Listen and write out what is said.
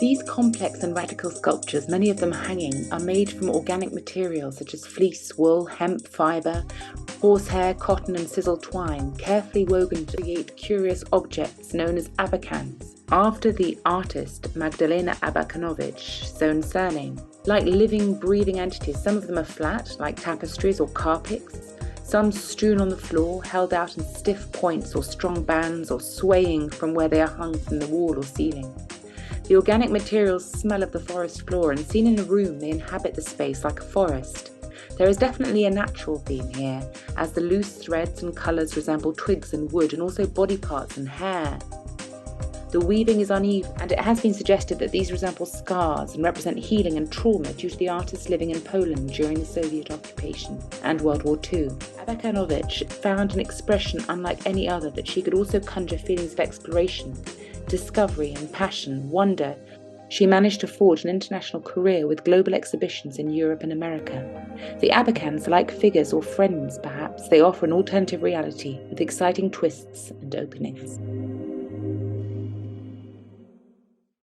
These complex and radical sculptures, many of them hanging, are made from organic materials such as fleece, wool, hemp, fibre, horsehair, cotton and sizzle twine, carefully woven to create curious objects known as abakans, after the artist Magdalena Abakanowicz own surname. Like living, breathing entities, some of them are flat, like tapestries or carpets, some strewn on the floor, held out in stiff points or strong bands, or swaying from where they are hung from the wall or ceiling. The organic materials smell of the forest floor, and seen in a room they inhabit the space like a forest. There is definitely a natural theme here, as the loose threads and colours resemble twigs and wood, and also body parts and hair. The weaving is uneven, and it has been suggested that these resemble scars and represent healing and trauma due to the artists living in Poland during the Soviet occupation and World War II. Abakanowicz found an expression unlike any other that she could also conjure feelings of exploration, discovery and passion, wonder. She managed to forge an international career with global exhibitions in Europe and America. The Abakans are like figures or friends, perhaps. They offer an alternative reality with exciting twists and openings.